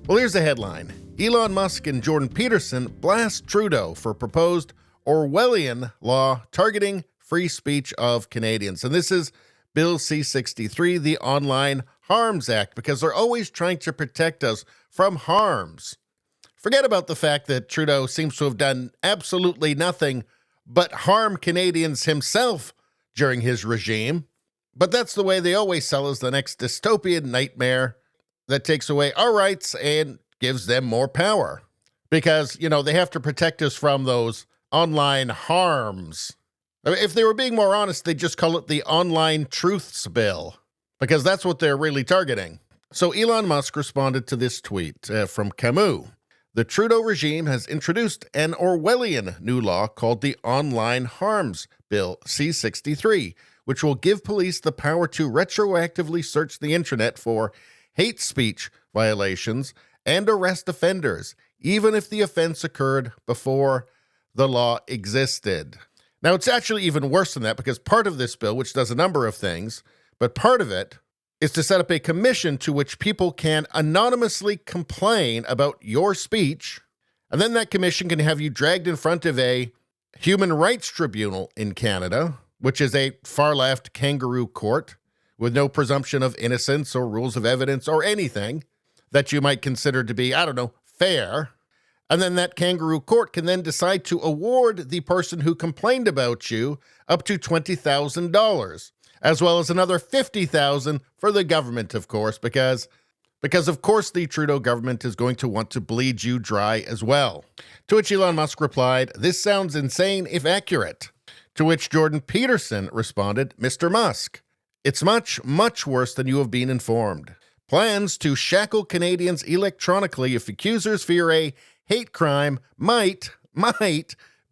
Well, here's the headline. Elon Musk and Jordan Peterson blast Trudeau for proposed Orwellian law targeting free speech of Canadians. And this is Bill C-63, the Online Harms Act, because they're always trying to protect us from harms. Forget about the fact that Trudeau seems to have done absolutely nothing but harm Canadians himself during his regime. But that's the way they always sell us the next dystopian nightmare that takes away our rights and gives them more power. Because, they have to protect us from those online harms. I mean, if they were being more honest, they'd just call it the Online Truths Bill, because that's what they're really targeting. So Elon Musk responded to this tweet from Camus. The Trudeau regime has introduced an Orwellian new law called the Online Harms Bill C-63, which will give police the power to retroactively search the internet for hate speech violations and arrest offenders, even if the offense occurred before the law existed. Now, it's actually even worse than that, because part of this bill, which does a number of things, but part of it is to set up a commission to which people can anonymously complain about your speech, and then that commission can have you dragged in front of a human rights tribunal in Canada, which is a far-left kangaroo court with no presumption of innocence or rules of evidence or anything that you might consider to be, fair. And then that kangaroo court can then decide to award the person who complained about you up to $20,000, as well as another $50,000 for the government, of course, because of course the Trudeau government is going to want to bleed you dry as well. To which Elon Musk replied, "This sounds insane if accurate." To which Jordan Peterson responded, "Mr. Musk, it's much, much worse than you have been informed. Plans to shackle Canadians electronically if accusers fear a hate crime might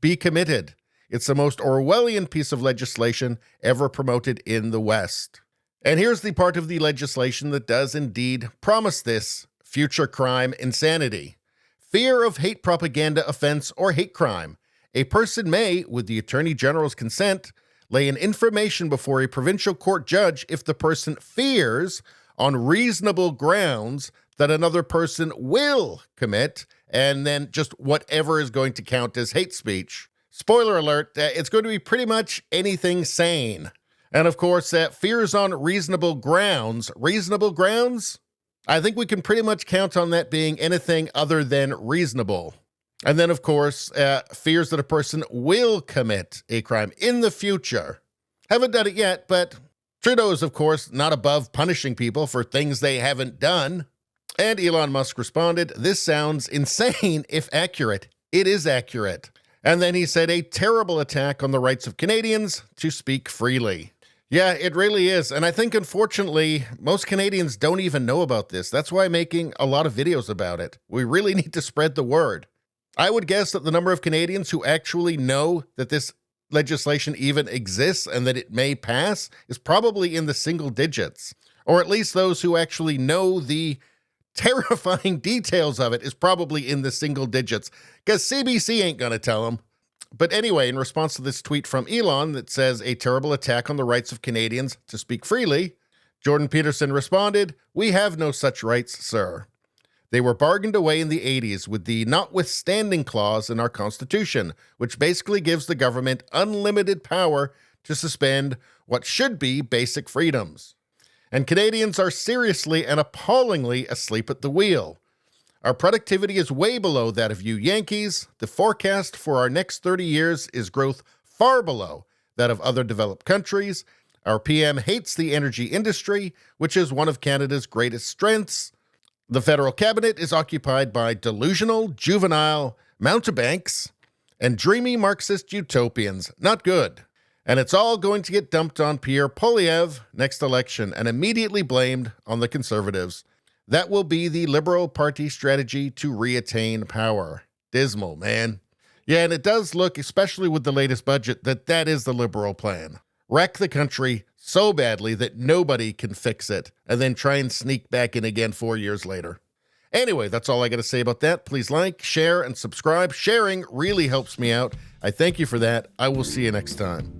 be committed. It's the most Orwellian piece of legislation ever promoted in the West." And here's the part of the legislation that does indeed promise this future crime insanity. Fear of hate propaganda offense or hate crime. A person may, with the Attorney General's consent, lay an information before a provincial court judge if the person fears, on reasonable grounds, that another person will commit, and then just whatever is going to count as hate speech. Spoiler alert, it's going to be pretty much anything sane. And of course, fears on reasonable grounds. Reasonable grounds? I think we can pretty much count on that being anything other than reasonable. And then, of course, fears that a person will commit a crime in the future. Haven't done it yet, but Trudeau is, of course, not above punishing people for things they haven't done. And Elon Musk responded, "This sounds insane if accurate." It is accurate. And then he said, "A terrible attack on the rights of Canadians to speak freely." Yeah, it really is. And I think, unfortunately, most Canadians don't even know about this. That's why I'm making a lot of videos about it. We really need to spread the word. I would guess that the number of Canadians who actually know that this legislation even exists and that it may pass is probably in the single digits. Or at least those who actually know the terrifying details of it is probably in the single digits, because CBC ain't going to tell them. But anyway, in response to this tweet from Elon that says a terrible attack on the rights of Canadians to speak freely, Jordan Peterson responded, "We have no such rights, sir. They were bargained away in the 80s with the notwithstanding clause in our Constitution, which basically gives the government unlimited power to suspend what should be basic freedoms. And Canadians are seriously and appallingly asleep at the wheel. Our productivity is way below that of you Yankees. The forecast for our next 30 years is growth far below that of other developed countries. Our PM hates the energy industry, which is one of Canada's greatest strengths. The federal cabinet is occupied by delusional, juvenile mountebanks and dreamy Marxist utopians. Not good. And it's all going to get dumped on Pierre Poilievre next election and immediately blamed on the Conservatives. That will be the Liberal Party strategy to reattain power." Dismal, man. Yeah, and it does look, especially with the latest budget, that is the Liberal plan. Wreck the country so badly that nobody can fix it, and then try and sneak back in again 4 years later. Anyway, that's all I got to say about that. Please like, share, and subscribe. Sharing really helps me out. I thank you for that. I will see you next time.